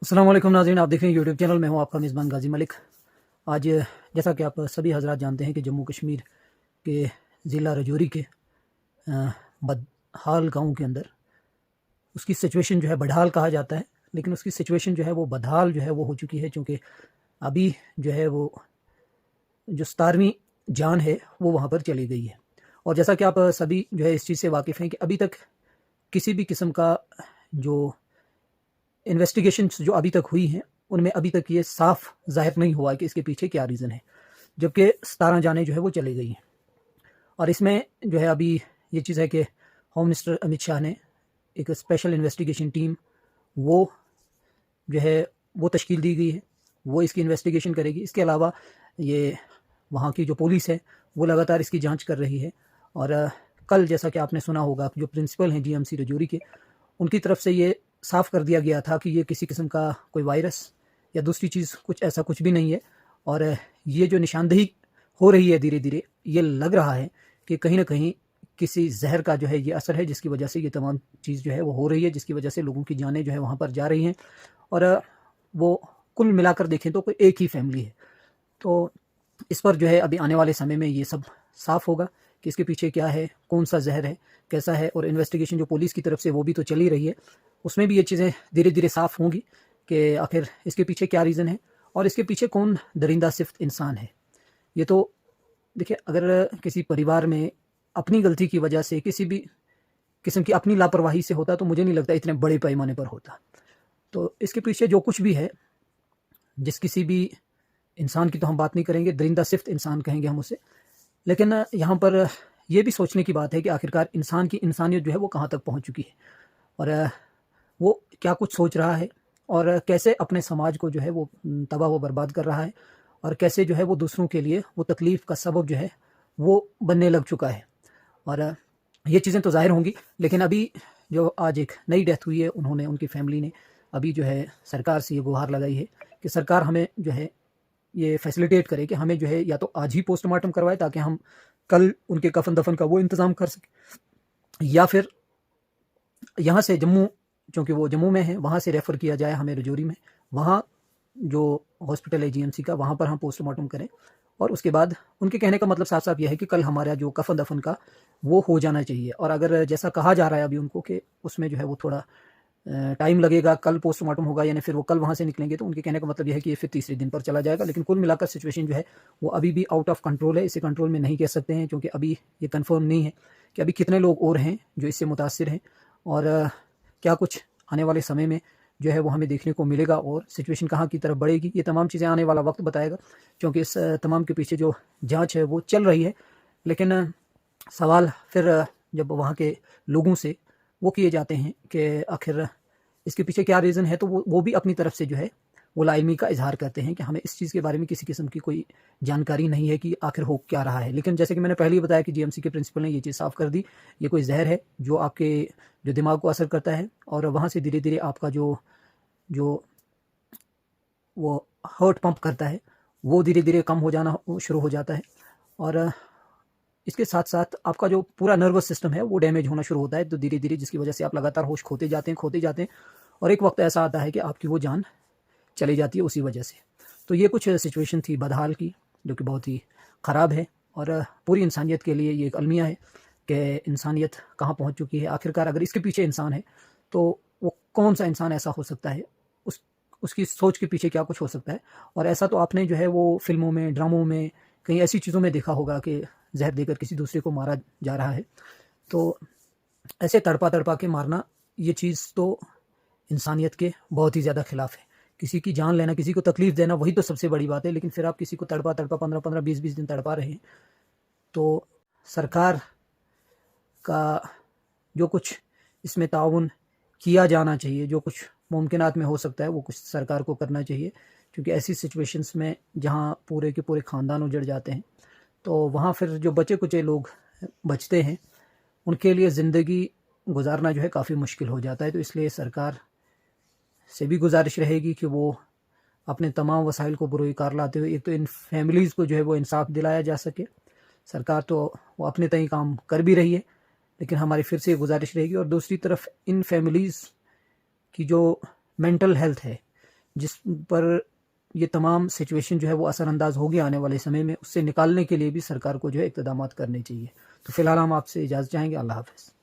अस्सलाम वालेकुम नाज़रीन, आप देख रहे हैं यूट्यूब चैनल। मैं हूं आपका मेज़बान गाजी मलिक। आज जैसा कि आप सभी हजरात जानते हैं कि जम्मू कश्मीर के ज़िला रजौरी के बदहाल गांव के अंदर उसकी सिचुएशन जो है, बदहाल कहा जाता है, लेकिन उसकी सिचुएशन जो है वो बदहाल जो है वो हो चुकी है, क्योंकि अभी जो है वो जो 17वीं जान है वो वहाँ पर चली गई है। और जैसा कि आप सभी जो है इस चीज़ से वाकिफ़ हैं कि अभी तक किसी भी किस्म का जो इन्वेस्टिगेशंस जो अभी तक हुई हैं उनमें अभी तक ये साफ ज़ाहिर नहीं हुआ कि इसके पीछे क्या रीज़न है, जबकि 17 जानें जो है वो चली गई हैं। और इसमें जो है अभी ये चीज़ है कि होम मिनिस्टर अमित शाह ने एक स्पेशल इन्वेस्टिगेशन टीम वो जो है वो तश्कील दी गई है, वो इसकी इन्वेस्टिगेशन करेगी। इसके अलावा ये वहाँ की जो पुलिस है वो लगातार इसकी जांच कर रही है। और कल जैसा कि आपने सुना होगा, जो प्रिंसिपल हैं जीएमसी रजौरी के, उनकी तरफ से ये साफ़ कर दिया गया था कि ये किसी किस्म का कोई वायरस या दूसरी चीज़ कुछ ऐसा कुछ भी नहीं है। और ये जो निशानदेही हो रही है धीरे धीरे, ये लग रहा है कि कहीं ना कहीं किसी जहर का जो है ये असर है, जिसकी वजह से ये तमाम चीज़ जो है वो हो रही है, जिसकी वजह से लोगों की जानें जो है वहाँ पर जा रही हैं। और वो कुल मिलाकर देखें तो कोई एक ही फैमिली है। तो इस पर जो है अभी आने वाले समय में ये सब साफ़ होगा कि इसके पीछे क्या है, कौन सा जहर है, कैसा है। और इन्वेस्टिगेशन जो पुलिस की तरफ से वो भी तो चली रही है, उसमें भी ये चीज़ें धीरे धीरे साफ़ होंगी कि आखिर इसके पीछे क्या रीज़न है और इसके पीछे कौन दरिंदा सिफ्त इंसान है। ये तो देखिए, अगर किसी परिवार में अपनी गलती की वजह से किसी भी किस्म की अपनी लापरवाही से होता तो मुझे नहीं लगता इतने बड़े पैमाने पर होता। तो इसके पीछे जो कुछ भी है, जिस किसी भी इंसान की तो हम बात नहीं करेंगे, दरिंदा सिफ्त इंसान कहेंगे हम उसे। लेकिन यहाँ पर यह भी सोचने की बात है कि आखिरकार इंसान की इंसानियत जो है वो कहाँ तक पहुँच चुकी है, और वो क्या कुछ सोच रहा है, और कैसे अपने समाज को जो है वो तबाह व बर्बाद कर रहा है, और कैसे जो है वो दूसरों के लिए वो तकलीफ़ का सबब जो है वो बनने लग चुका है। और ये चीज़ें तो ज़ाहिर होंगी, लेकिन अभी जो आज एक नई डेथ हुई है, उन्होंने, उनकी फैमिली ने अभी जो है सरकार से ये गुहार लगाई है कि सरकार हमें जो है ये फैसिलिटेट करे कि हमें जो है या तो आज ही पोस्टमार्टम करवाए ताकि हम कल उनके कफन दफन का वो इंतज़ाम कर सकें, या फिर यहाँ से जम्मू, चूँकि वो जम्मू में है, वहाँ से रेफ़र किया जाए हमें रजौरी में, वहाँ जो हॉस्पिटल है जीएमसी का, वहाँ पर हम पोस्टमार्टम करें। और उसके बाद उनके कहने का मतलब साफ साफ यह है कि कल हमारा जो कफन दफन का वो हो जाना चाहिए। और अगर जैसा कहा जा रहा है अभी उनको कि उसमें जो है वो थोड़ा टाइम लगेगा, कल पोस्टमार्टम होगा यानी फिर वो कल वहाँ से निकलेंगे, तो उनके कहने का मतलब यह है कि ये फिर तीसरे दिन पर चला जाएगा। लेकिन कुल मिलाकर सिचुएशन जो है वो अभी भी आउट ऑफ कंट्रोल है। इसे कंट्रोल में नहीं कह सकते हैं, क्योंकि अभी ये कंफर्म नहीं है कि अभी कितने लोग और हैं जो इससे मुतासिर हैं, और क्या कुछ आने वाले समय में जो है वो हमें देखने को मिलेगा, और सिचुएशन कहाँ की तरफ बढ़ेगी, ये तमाम चीज़ें आने वाला वक्त बताएगा, क्योंकि इस तमाम के पीछे जो जांच है वो चल रही है। लेकिन सवाल फिर जब वहाँ के लोगों से वो किए जाते हैं कि आखिर इसके पीछे क्या रीज़न है, तो वो भी अपनी तरफ से जो है वो लाइल्मी का इजहार करते हैं कि हमें इस चीज़ के बारे में किसी किस्म की कोई जानकारी नहीं है कि आखिर हो क्या रहा है। लेकिन जैसे कि मैंने पहले ही बताया कि जीएमसी के प्रिंसिपल ने ये चीज़ साफ़ कर दी, ये कोई जहर है जो आपके जो दिमाग को असर करता है, और वहाँ से धीरे धीरे आपका जो जो वो हार्ट पंप करता है वो धीरे धीरे कम हो जाना शुरू हो जाता है। और इसके साथ साथ आपका जो पूरा नर्वस सिस्टम है वो डैमेज होना शुरू होता है, तो धीरे धीरे, जिसकी वजह से आप लगातार होश खोते जाते हैं, और एक वक्त ऐसा आता है कि आपकी वो जान चली जाती है उसी वजह से। तो ये कुछ सिचुएशन थी बदहाल की, जो कि बहुत ही ख़राब है, और पूरी इंसानियत के लिए ये एक अलमिया है कि इंसानियत कहाँ पहुँच चुकी है। आखिरकार अगर इसके पीछे इंसान है तो वो कौन सा इंसान ऐसा हो सकता है, उसकी सोच के पीछे क्या कुछ हो सकता है। और ऐसा तो आपने जो है वो फिल्मों में, ड्रामों में, कहीं ऐसी चीज़ों में देखा होगा कि जहर देकर किसी दूसरे को मारा जा रहा है। तो ऐसे तड़पा तड़पा के मारना, ये चीज़ तो इंसानियत के बहुत ही ज़्यादा खिलाफ है। किसी की जान लेना, किसी को तकलीफ़ देना, वही तो सबसे बड़ी बात है। लेकिन फिर आप किसी को तड़पा तड़पा 15-15, 20-20 दिन तड़पा रहे हैं। तो सरकार का जो कुछ इसमें ताउन किया जाना चाहिए, जो कुछ मुमकिनात में हो सकता है वो कुछ सरकार को करना चाहिए, क्योंकि ऐसी सिचुएशंस में जहाँ पूरे के पूरे ख़ानदान उजड़ जाते हैं, तो वहाँ फिर जो बचे कुचे लोग बचते हैं उनके लिए ज़िंदगी गुजारना जो है काफ़ी मुश्किल हो जाता है। तो इसलिए सरकार से भी गुजारिश रहेगी कि वो अपने तमाम वसाइल को बुरोई कार लाते हुए एक तो इन फैमिलीज़ को जो है वो इंसाफ दिलाया जा सके। सरकार तो वो अपने तय काम कर भी रही है, लेकिन हमारी फिर से गुजारिश रहेगी। और दूसरी तरफ इन फैमिलीज़ की जो मेंटल हेल्थ है, जिस पर ये तमाम सिचुएशन जो है वो असरअंदाज होगी आने वाले समय में, उससे निकालने के लिए भी सरकार को जो है इक़्तिदामात करने चाहिए। तो फ़िलहाल हम आपसे इजाज़त चाहेंगे। अल्लाह हाफ़िज़।